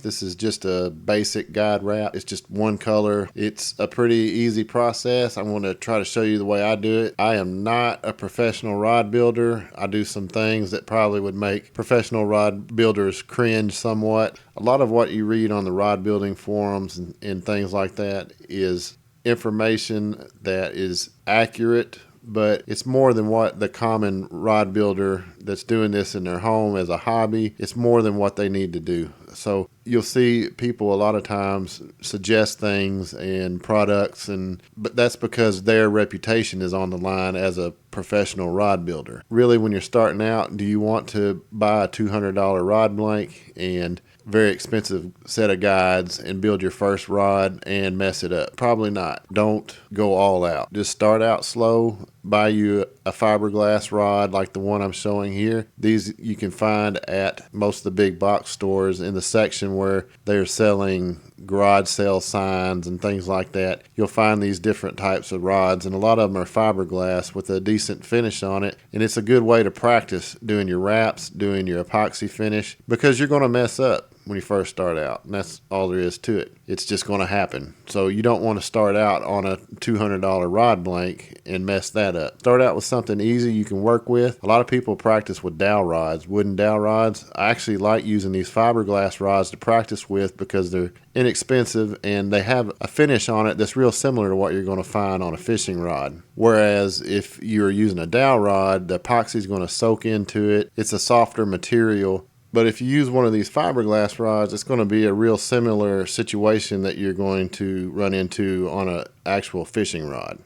This is just a basic guide wrap. It's just one color. It's a pretty easy process. I'm going to try to show you the way I do it. I am not a professional rod builder. I do some things that probably would make professional rod builders cringe somewhat. A lot of what you read on the rod building forums and things like that is information that is accurate, but it's more than what the common rod builder that's doing this in their home as a hobby, it's more than what they need to do. So you'll see people a lot of times suggest things and products, but that's because their reputation is on the line as a professional rod builder. Really, when you're starting out, do you want to buy a $200 rod blank and very expensive set of guides and build your first rod and mess it up? Probably not. Don't go all out. Just start out slow. Buy you a fiberglass rod like the one I'm showing here. These you can find at most of the big box stores in the section where they're selling garage sale signs and things like that. You'll find these different types of rods, and a lot of them are fiberglass with a decent finish on it. And it's a good way to practice doing your wraps, doing your epoxy finish, because you're going to mess up when you first start out, and that's all there is to it. It's just going to happen. So you don't want to start out on a $200 rod blank and mess that up. Start out with something easy you can work with. A lot of people practice with dowel rods, wooden dowel rods. I actually like using these fiberglass rods to practice with because they're inexpensive and they have a finish on it that's real similar to what you're going to find on a fishing rod. Whereas if you're using a dowel rod, the epoxy is going to soak into it. It's a softer material. But if you use one of these fiberglass rods, it's going to be a real similar situation that you're going to run into on an actual fishing rod.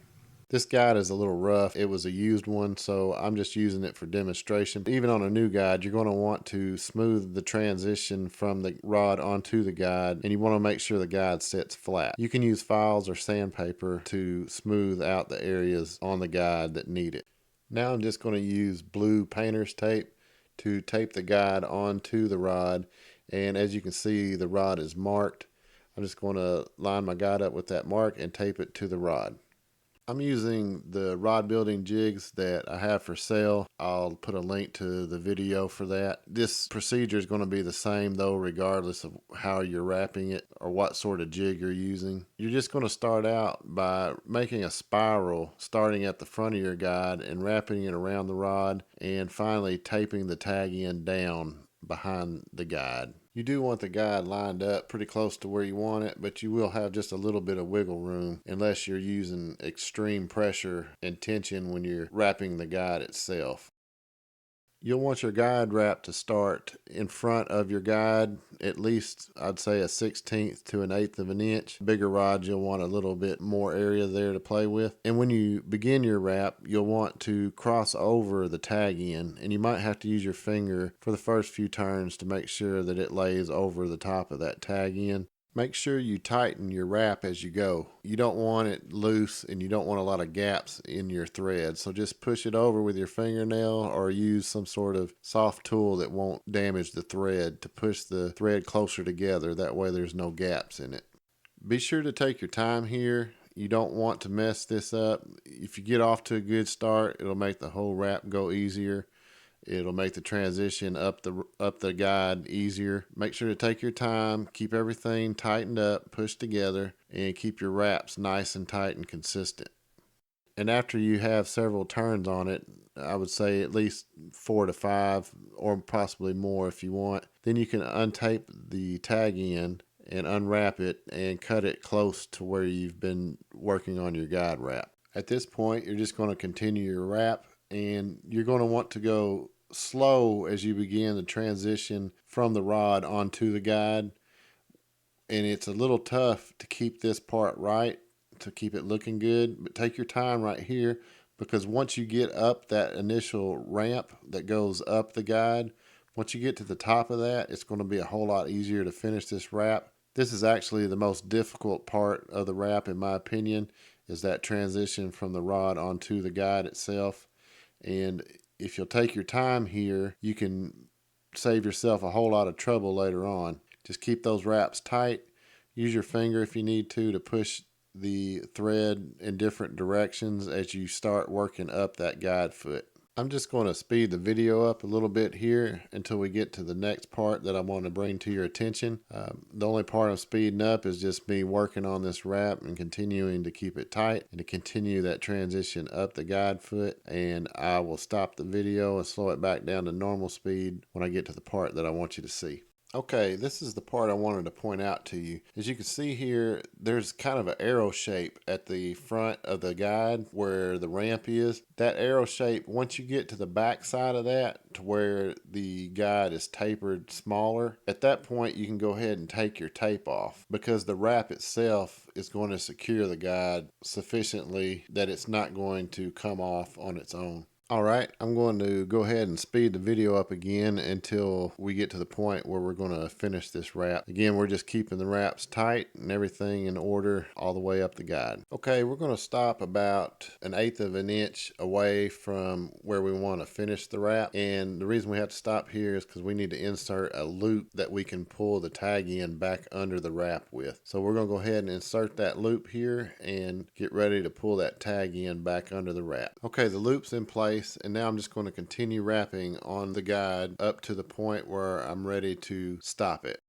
This guide is a little rough. It was a used one, so I'm just using it for demonstration. Even on a new guide, you're going to want to smooth the transition from the rod onto the guide, and you want to make sure the guide sits flat. You can use files or sandpaper to smooth out the areas on the guide that need it. Now I'm just going to use blue painter's tape to tape the guide onto the rod, and as you can see, the rod is marked. I'm just going to line my guide up with that mark and tape it to the rod. I'm using the rod building jigs that I have for sale. I'll put a link to the video for that. This procedure is going to be the same though, regardless of how you're wrapping it or what sort of jig you're using. You're just going to start out by making a spiral starting at the front of your guide and wrapping it around the rod, and finally taping the tag end down behind the guide. You do want the guide lined up pretty close to where you want it, but you will have just a little bit of wiggle room unless you're using extreme pressure and tension when you're wrapping the guide itself. You'll want your guide wrap to start in front of your guide, at least I'd say a 1/16 to an 1/8 of an inch. Bigger rods, you'll want a little bit more area there to play with. And when you begin your wrap, you'll want to cross over the tag end, and you might have to use your finger for the first few turns to make sure that it lays over the top of that tag end. Make sure you tighten your wrap as you go. You don't want it loose and you don't want a lot of gaps in your thread. So just push it over with your fingernail or use some sort of soft tool that won't damage the thread to push the thread closer together. That way there's no gaps in it. Be sure to take your time here. You don't want to mess this up. If you get off to a good start, it'll make the whole wrap go easier. It'll make the transition up the guide easier. Make sure to take your time, keep everything tightened up, pushed together, and keep your wraps nice and tight and consistent. And after you have several turns on it, I would say at least 4 to 5 or possibly more if you want, then you can untape the tag end and unwrap it and cut it close to where you've been working on your guide wrap. At this point, you're just going to continue your wrap, and you're going to want to go slow as you begin the transition from the rod onto the guide. And it's a little tough to keep this part right, to keep it looking good, but take your time right here, because once you get up that initial ramp that goes up the guide, once you get to the top of that, it's going to be a whole lot easier to finish this wrap. This is actually the most difficult part of the wrap, in my opinion, is that transition from the rod onto the guide itself. And if you'll take your time here, you can save yourself a whole lot of trouble later on. Just keep those wraps tight. Use your finger if you need to push the thread in different directions as you start working up that guide foot. I'm just going to speed the video up a little bit here until we get to the next part that I want to bring to your attention. The only part I'm speeding up is just me working on this wrap and continuing to keep it tight and to continue that transition up the guide foot. And I will stop the video and slow it back down to normal speed when I get to the part that I want you to see. Okay, this is the part I wanted to point out to you. As you can see here, there's kind of an arrow shape at the front of the guide where the ramp is. That arrow shape, once you get to the back side of that to where the guide is tapered smaller, at that point you can go ahead and take your tape off because the wrap itself is going to secure the guide sufficiently that it's not going to come off on its own. All right, I'm going to go ahead and speed the video up again until we get to the point where we're going to finish this wrap. Again, we're just keeping the wraps tight and everything in order all the way up the guide. Okay, we're going to stop about 1/8 of an inch away from where we want to finish the wrap. And the reason we have to stop here is because we need to insert a loop that we can pull the tag in back under the wrap with. So we're going to go ahead and insert that loop here and get ready to pull that tag in back under the wrap. Okay, the loop's in place. And now I'm just going to continue wrapping on the guide up to the point where I'm ready to stop it.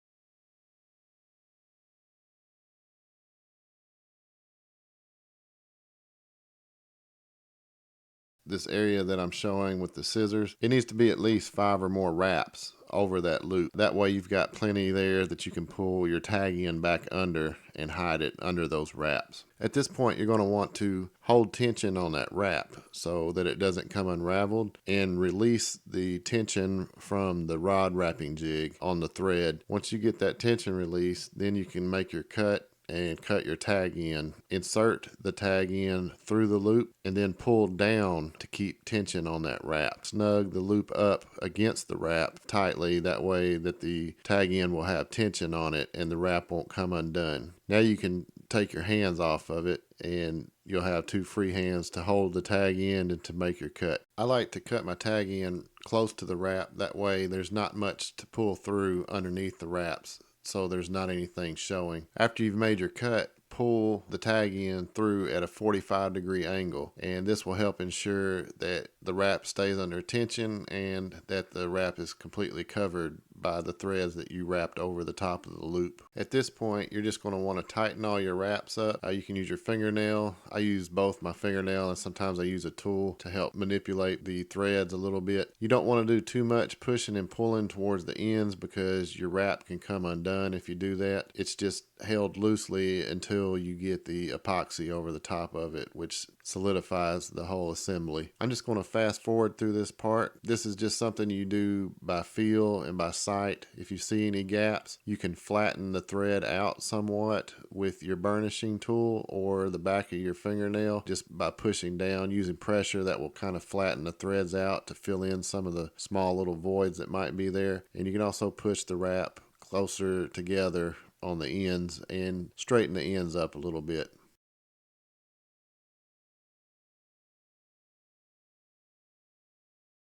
This area that I'm showing with the scissors, it needs to be at least 5 or more wraps over that loop. That way you've got plenty there that you can pull your tag in back under and hide it under those wraps. At this point, you're going to want to hold tension on that wrap so that it doesn't come unraveled and release the tension from the rod wrapping jig on the thread. Once you get that tension released, then you can make your cut and cut your tag in. Insert the tag in through the loop and then pull down to keep tension on that wrap. Snug the loop up against the wrap tightly, that way that the tag in will have tension on it and the wrap won't come undone. Now you can take your hands off of it and you'll have 2 free hands to hold the tag in and to make your cut. I like to cut my tag in close to the wrap, that way there's not much to pull through underneath the wraps, so there's not anything showing. After you've made your cut, pull the tag in through at a 45-degree angle, and this will help ensure that the wrap stays under tension and that the wrap is completely covered by the threads that you wrapped over the top of the loop. At this point, you're just going to want to tighten all your wraps up. You can use your fingernail. I use both my fingernail and sometimes I use a tool to help manipulate the threads a little bit. You don't want to do too much pushing and pulling towards the ends because your wrap can come undone if you do that. It's just held loosely until you get the epoxy over the top of it, which solidifies the whole assembly. I'm just going to fast forward through this part. This is just something you do by feel and by sight. If you see any gaps, you can flatten the thread out somewhat with your burnishing tool or the back of your fingernail just by pushing down using pressure. That will kind of flatten the threads out to fill in some of the small little voids that might be there. And you can also push the wrap closer together on the ends and straighten the ends up a little bit.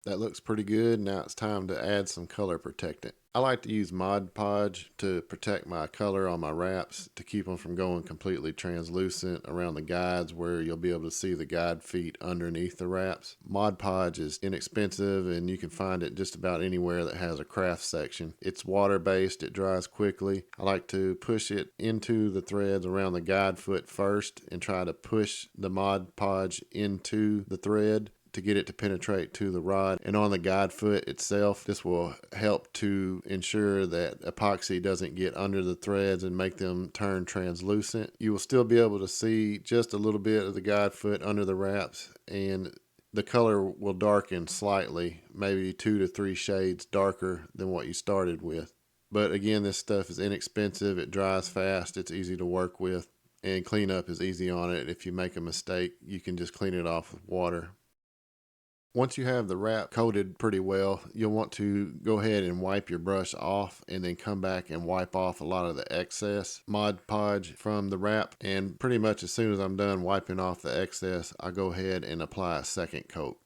That looks pretty good. Now it's time to add some color protectant. I like to use Mod Podge to protect my color on my wraps to keep them from going completely translucent around the guides where you'll be able to see the guide feet underneath the wraps. Mod Podge is inexpensive and you can find it just about anywhere that has a craft section. It's water-based, it dries quickly. I like to push it into the threads around the guide foot first and try to push the Mod Podge into the thread to get it to penetrate to the rod and on the guide foot itself. This will help to ensure that epoxy doesn't get under the threads and make them turn translucent. You will still be able to see just a little bit of the guide foot under the wraps, and the color will darken slightly, maybe 2 to 3 shades darker than what you started with. But again, this stuff is inexpensive, it dries fast, it's easy to work with, and cleanup is easy on it. If you make a mistake, you can just clean it off with water. Once you have the wrap coated pretty well, you'll want to go ahead and wipe your brush off and then come back and wipe off a lot of the excess Mod Podge from the wrap. And pretty much as soon as I'm done wiping off the excess, I go ahead and apply a second coat.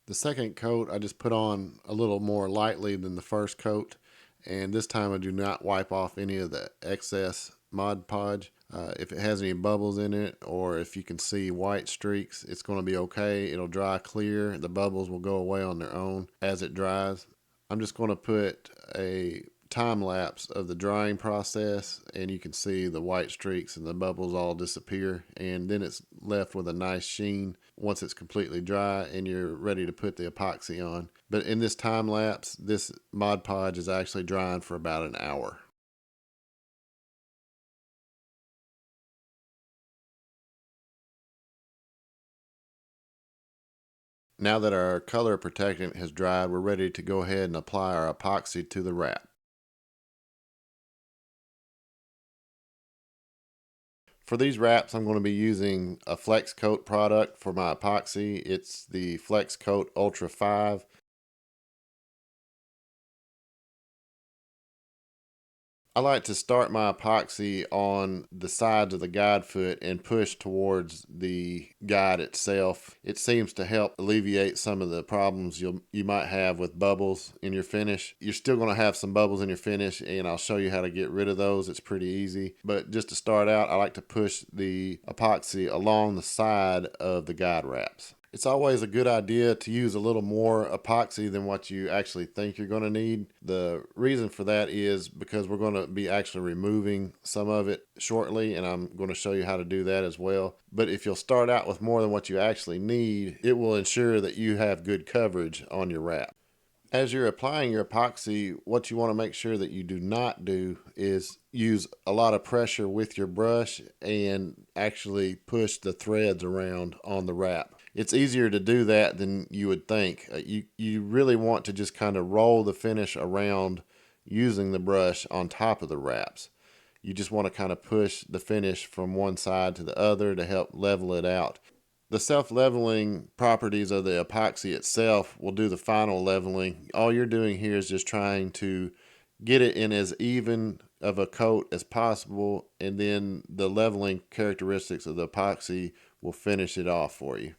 The second coat I just put on a little more lightly than the first coat, and this time I do not wipe off any of the excess Mod Podge. If it has any bubbles in it, or if you can see white streaks, it's going to be okay. It'll dry clear. The bubbles will go away on their own as it dries. I'm just going to put a time lapse of the drying process, and you can see the white streaks and the bubbles all disappear, and then it's left with a nice sheen once it's completely dry and you're ready to put the epoxy on. But in this time lapse, this Mod Podge is actually drying for about an hour. Now that our color protectant has dried, we're ready to go ahead and apply our epoxy to the wrap. For these wraps, I'm going to be using a Flex Coat product for my epoxy. It's the Flex Coat Ultra 5. I like to start my epoxy on the sides of the guide foot and push towards the guide itself. It seems to help alleviate some of the problems you might have with bubbles in your finish. You're still going to have some bubbles in your finish, and I'll show you how to get rid of those. It's pretty easy. But just to start out, I like to push the epoxy along the side of the guide wraps. It's always a good idea to use a little more epoxy than what you actually think you're going to need. The reason for that is because we're going to be actually removing some of it shortly, and I'm going to show you how to do that as well. But if you'll start out with more than what you actually need, it will ensure that you have good coverage on your wrap. As you're applying your epoxy, what you want to make sure that you do not do is use a lot of pressure with your brush and actually push the threads around on the wrap. It's easier to do that than you would think. You really want to just kind of roll the finish around using the brush on top of the wraps. You just want to kind of push the finish from one side to the other to help level it out. The self-leveling properties of the epoxy itself will do the final leveling. All you're doing here is just trying to get it in as even of a coat as possible, and then the leveling characteristics of the epoxy will finish it off for you.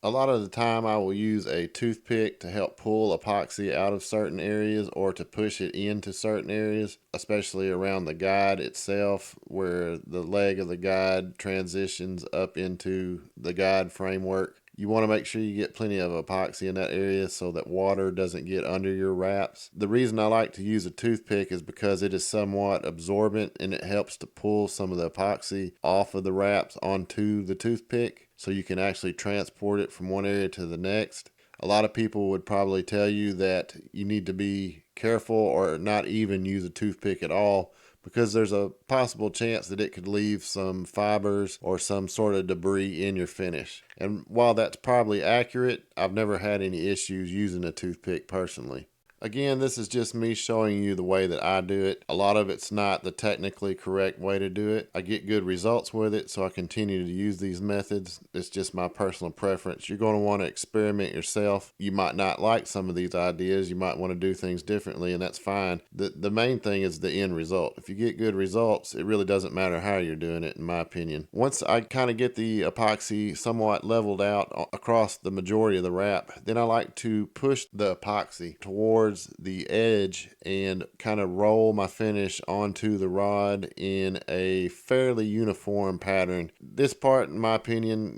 A lot of the time I will use a toothpick to help pull epoxy out of certain areas or to push it into certain areas, especially around the guide itself where the leg of the guide transitions up into the guide framework. You want to make sure you get plenty of epoxy in that area so that water doesn't get under your wraps. The reason I like to use a toothpick is because it is somewhat absorbent and it helps to pull some of the epoxy off of the wraps onto the toothpick so you can actually transport it from one area to the next. A lot of people would probably tell you that you need to be careful or not even use a toothpick at all because there's a possible chance that it could leave some fibers or some sort of debris in your finish. And while that's probably accurate, I've never had any issues using a toothpick personally. Again, this is just me showing you the way that I do it. A lot of it's not the technically correct way to do it. I get good results with it, so I continue to use these methods. It's just my personal preference. You're going to want to experiment yourself. You might not like some of these ideas. You might want to do things differently, and that's fine. The main thing is the end result. If you get good results, it really doesn't matter how you're doing it, in my opinion. Once I kind of get the epoxy somewhat leveled out across the majority of the wrap, then I like to push the epoxy towards the edge and kind of roll my finish onto the rod in a fairly uniform pattern. This part, in my opinion,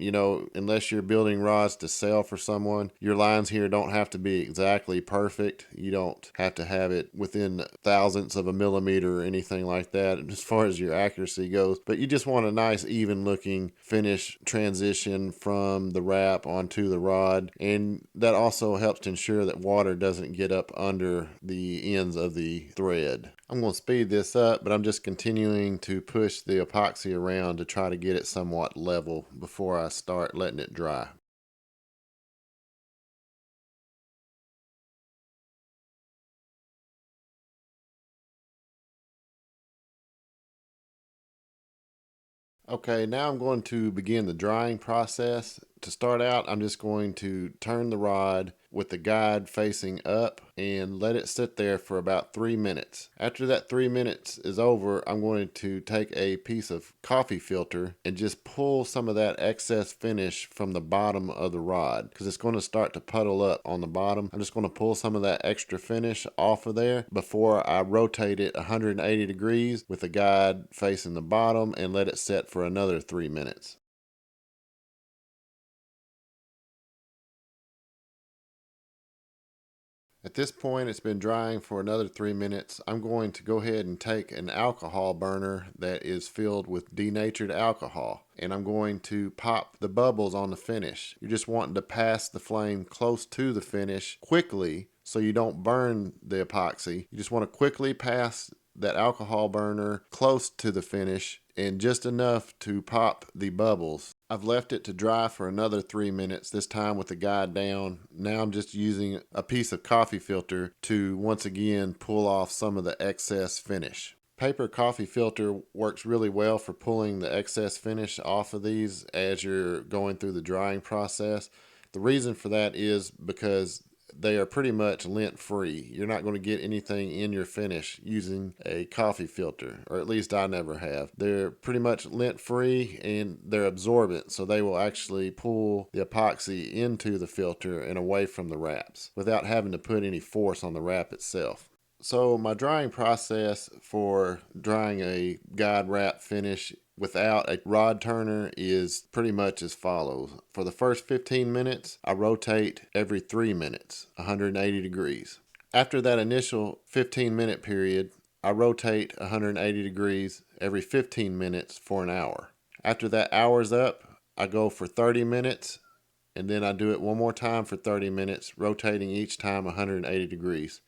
unless you're building rods to sell for someone, your lines here don't have to be exactly perfect. You don't have to have it within thousandths of a millimeter or anything like that as far as your accuracy goes, but you just want a nice even looking finish transition from the wrap onto the rod, and that also helps to ensure that water doesn't get up under the ends of the thread. I'm going to speed this up, but I'm just continuing to push the epoxy around to try to get it somewhat level before I start letting it dry. Okay, now I'm going to begin the drying process. To start out, I'm just going to turn the rod with the guide facing up and let it sit there for about 3 minutes. After that 3 minutes is over, I'm going to take a piece of coffee filter and just pull some of that excess finish from the bottom of the rod, because it's going to start to puddle up on the bottom. I'm just going to pull some of that extra finish off of there before I rotate it 180 degrees with the guide facing the bottom and let it set for another 3 minutes. At this point, it's been drying for another 3 minutes. I'm going to go ahead and take an alcohol burner that is filled with denatured alcohol, and I'm going to pop the bubbles on the finish. You're just wanting to pass the flame close to the finish quickly so you don't burn the epoxy. You just want to quickly pass that alcohol burner close to the finish and just enough to pop the bubbles. I've left it to dry for another 3 minutes, this time with the guide down. Now I'm just using a piece of coffee filter to once again pull off some of the excess finish. Paper coffee filter works really well for pulling the excess finish off of these as you're going through the drying process. The reason for that is because they are pretty much lint free. You're not going to get anything in your finish using a coffee filter, or at least I never have. They're pretty much lint free and they're absorbent, so they will actually pull the epoxy into the filter and away from the wraps without having to put any force on the wrap itself. So my drying process for drying a guide wrap finish without a rod turner is pretty much as follows. For the first 15 minutes, I rotate every 3 minutes, 180 degrees. After that initial 15-minute period, I rotate 180 degrees every 15 minutes for an hour. After that hour's up, I go for 30 minutes, and then I do it one more time for 30 minutes, rotating each time 180 degrees.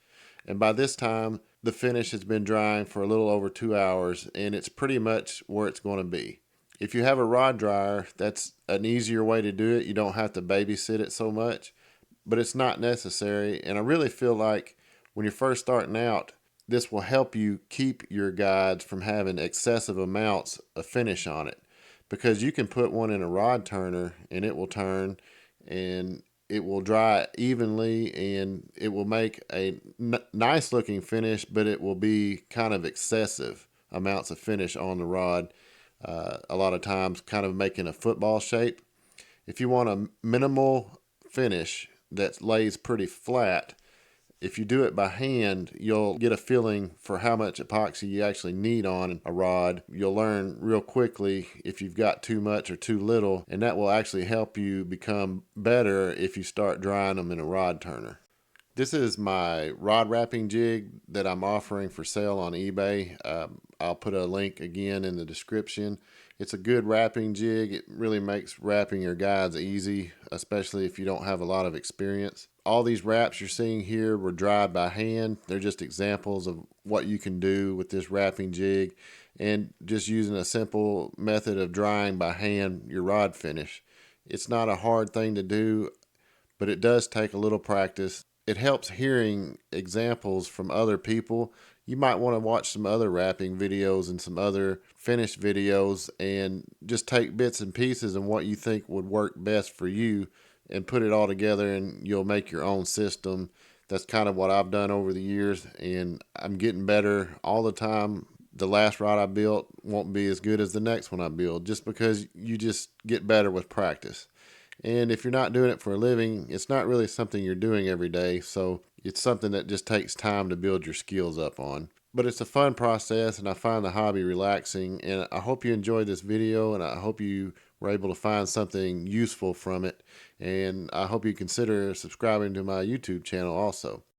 And by this time, the finish has been drying for a little over 2 hours, and it's pretty much where it's going to be. If you have a rod dryer, that's an easier way to do it. You don't have to babysit it so much, but it's not necessary. And I really feel like when you're first starting out, this will help you keep your guides from having excessive amounts of finish on it, because you can put one in a rod turner and it will turn and it will dry evenly and it will make a nice looking finish, but it will be kind of excessive amounts of finish on the rod. A lot of times kind of making a football shape. If you want a minimal finish that lays pretty flat, if you do it by hand, you'll get a feeling for how much epoxy you actually need on a rod. You'll learn real quickly if you've got too much or too little, and that will actually help you become better if you start drying them in a rod turner. This is my rod wrapping jig that I'm offering for sale on eBay. I'll put a link again in the description. It's a good wrapping jig. It really makes wrapping your guides easy, especially if you don't have a lot of experience. All these wraps you're seeing here were dried by hand. They're just examples of what you can do with this wrapping jig and just using a simple method of drying by hand your rod finish. It's not a hard thing to do, but it does take a little practice. It helps hearing examples from other people. You might want to watch some other wrapping videos and some other finished videos and just take bits and pieces and what you think would work best for you and put it all together, and you'll make your own system. That's kind of what I've done over the years, and I'm getting better all the time. The last rod I built won't be as good as the next one I build, just because you just get better with practice. And if you're not doing it for a living, it's not really something you're doing every day, so it's something that just takes time to build your skills up on. But it's a fun process, and I find the hobby relaxing, and I hope you enjoyed this video, and I hope you were able to find something useful from it, and I hope you consider subscribing to my YouTube channel also.